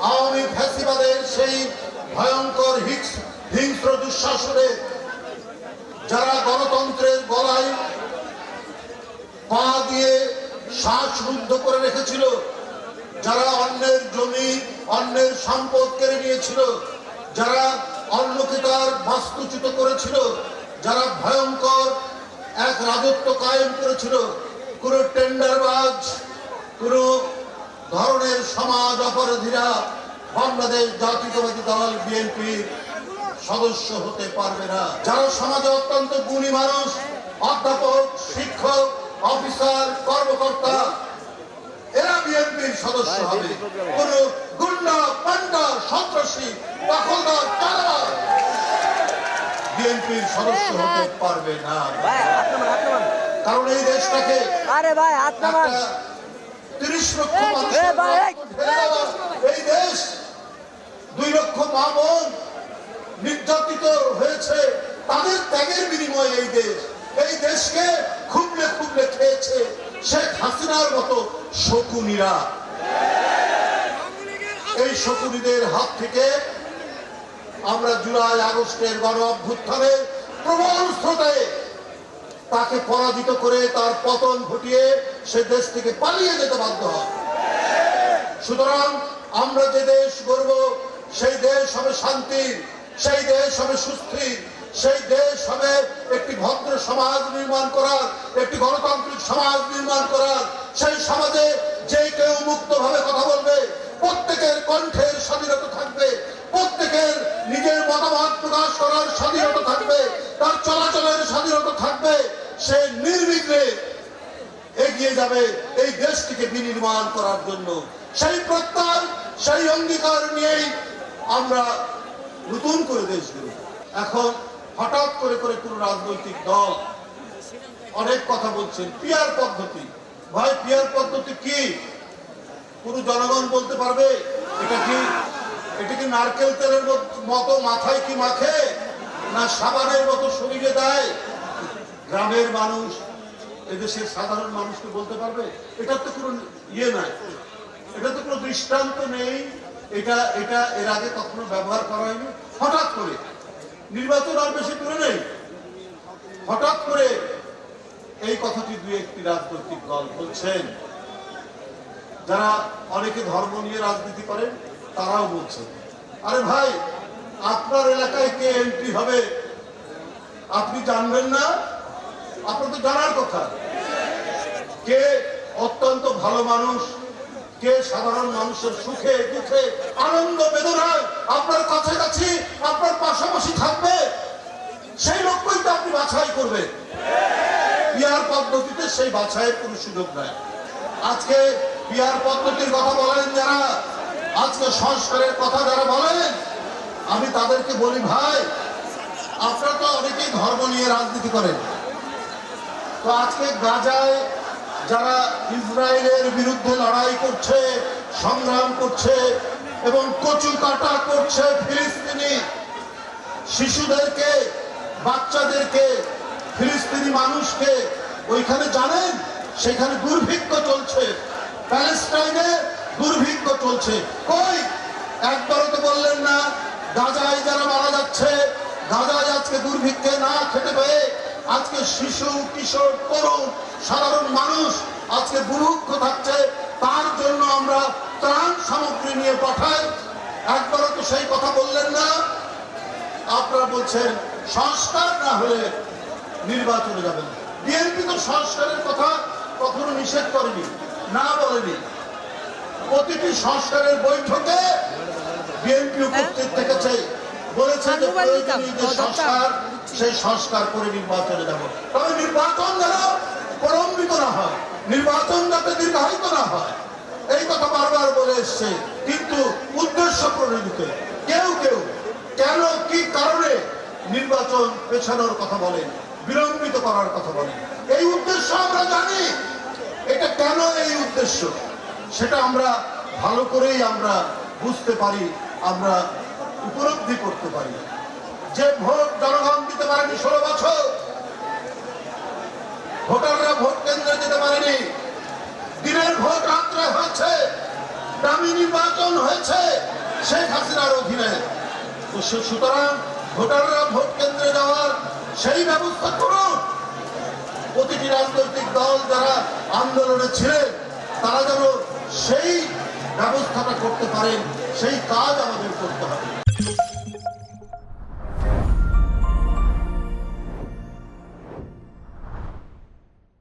আওয়ামী ফ্যাসিবাদের সেই ভয়ঙ্কর হিংস্র দুঃশাসনে যারা গণতন্ত্রের গলায় পা দিয়ে শ্বাসরুদ্ধ করে রেখেছিল, যারা অন্যের জমি অন্যের সম্পদ কেড়ে নিয়েছিল, যারা অন্যকে তার বাস্তুচ্যুত করেছিল, যারা ভয়ঙ্কর এক রাজত্ব কায়েম করেছিল, কোন টেন্ডারবাজ কোন ধরনের সমাজ অপরাধীরা বাংলাদেশ জাতীয়তাবাদী দল বিএনপির সদস্য হতে পারবে না। যারা সমাজে অত্যন্ত গুণী মানুষ, অধ্যাপক, শিক্ষক, অফিসার, কর্মকর্তা, এরা বিএনপির সদস্য হবে। কোন গুন্ডা, পান্ডা, সন্ত্রাসী, দখলদার, চাঁদাবাজ বিএনপির সদস্য হতে পারবে না। কারণ এই দেশটাকে 30 লক্ষ মানুষের এই দেশ, 2 লক্ষ মা বোন নির্যাতিত হয়েছে, তাদের ত্যাগের বিনিময়ে এই দেশকে খুবলে খুবলে খেয়েছে শেখ হাসিনার মতো শকুনিরা। এই শকুনিদের হাত থেকে আমরা জুলাই আগস্টের গণ অভ্যুত্থানে প্রবল স্রোতে তাকে পরাজিত করে তার পতন ঘটিয়ে সে দেশ থেকে পালিয়ে যেতে বাধ্য হয়। সুতরাং আমরা যে দেশ গড়ব, সেই দেশ হবে শান্তির, সেই দেশ হবে সুস্থির, সেই দেশ হবে একটি ভদ্র সমাজ নির্মাণ করার, একটি গণতান্ত্রিক সমাজ নির্মাণ করার। সেই সমাজে যে কেউ মুক্তভাবে কথা বলবে, প্রত্যেকের কণ্ঠের স্বাধীনতা থাকবে, প্রত্যেকের নিজের মতামত প্রকাশ করার স্বাধীনতা থাকবে, তার চলাচলের স্বাধীনতা থাকবে। সে নির্বিঘ্নে এগিয়ে যাবে এই দেশটিকে বিনির্মাণ করার জন্য। সেই প্রত্যয়, সেই অঙ্গীকার নিয়েই আমরা নতুন করে দেশ গড়ব। এখন হঠাৎ করে কোন রাজনৈতিক দল অনেক কথা বলছেন পিয়ার পদ্ধতি। ভাই, পিয়ার পদ্ধতি কি? কোন জনগণ বলতে পারবে এটা কি নারকেল তেলের মতো মাথায় কি মাখে, না সাবানের মতো শরীরে দেয়? গ্রামের মানুষ, এদেশের সাধারণ মানুষকে বলতে পারবে? এটার তো কোনো ইয়ে নাই, এটা তো কোনো দৃষ্টান্ত নেই। এটা এর আগে কখনো ব্যবহার করা হয়নি। হঠাৎ করে নির্বাচন আর বেশি দূরে নেই, হঠাৎ করে এই কথাটি 2-1টি রাজনৈতিক দল বলছেন। যারা অনেকে ধর্ম নিয়ে রাজনীতি করেন তারাও বলছেন, আরে ভাই, আপনার এলাকায় কে এমপি হবে আপনি জানবেন না? আপনার তো জানার কথা। কে অত্যন্ত ভালো মানুষ, কে সাধারণ মানুষের সুখে দুঃখে আনন্দ বেদনায় আপনার কাছাকাছি আপনার পাশাপাশি থাকবে, সেই লোকই তো আপনি বাছাই করবেন। পিয়ার পদ্ধতিতে সেই বাছাইয়ের কোনো সুযোগ নাই। আজকে পিয়ার পদ্ধতির কথা বলেন যারা, আজকে সংস্কারের কথা যারা বলেন, আমি তাদেরকে বলি, ভাই, আপনারা তো অনেকেই ধর্ম নিয়ে রাজনীতি করেন। তো আজকে গাজায় যারা ইসরায়েলের বিরুদ্ধে লড়াই করছে, সংগ্রাম করছে এবং কচু কাটা করছে ফিলিস্তিনি শিশুদেরকে, বাচ্চাদেরকে, ফিলিস্তিনি মানুষকে, ওইখানে জানেন সেখানে দুর্ভিক্ষ চলছে, প্যালেস্টাইনে দুর্ভিক্ষ চলছে। কই একবারও তো বললেন না গাজায় যারা মারা যাচ্ছে, গাজায় আজকে দুর্ভিক্ষে না খেতে পেয়ে আজকে শিশু, কিশোর, তরুণ, সাধারণ মানুষ আজকে দুর্ভিক্ষ থাকছে, তার জন্য আমরা ত্রাণ সামগ্রী নিয়ে পাঠাই। একবারও তো সেই কথা বললেন না। আপনারা বলছেন সংস্কার না হলে নির্বাচনে যাবেন। বিএনপি তো সংস্কারের কথা কখনো নিষেধ করেনি, না বলেনি। প্রতিটি সংস্কারের বৈঠকে বিএনপি উপস্থিত থেকেছে, বলেছে যে প্রয়োজনীয় যে সংস্কার, সেই সংস্কার করে নির্বাচনে যাব। তবে নির্বাচন যেন প্রলম্বিত না হয়, নির্বাচন যাতে দীর্ঘায়িত না হয়, এই কথা বারবার বলে এসছে। কিন্তু উদ্দেশ্য প্রণোদিত কেউ কেন কি কারণে নির্বাচন পেছানোর কথা বলেন, বিলম্বিত করার কথা বলেন। এই উদ্দেশ্য আমরা জানি, এটা কেন এই উদ্দেশ্য সেটা আমরা ভালো করেই আমরা বুঝতে পারি, আমরা উপলব্ধি করতে পারি। যে ভোট জনগণ দিতে পারেনি 16 বছর, ভোটাররা ভোট কেন্দ্রে যেতে পারেনি, দিনের ভোট রাত্রে হয়েছে, দামি নির্বাচন হয়েছে, শেখ হাসিনার অধীনে। তো সুতরাং ভোটাররা ভোট কেন্দ্রে যাওয়ার সেই ব্যবস্থা করুন। প্রতিটি রাজনৈতিক দল যারা আন্দোলনে ছিলেন তারা যেন সেই ব্যবস্থাটা করতে পারেন, সেই কাজ আমাদের করতে হবে।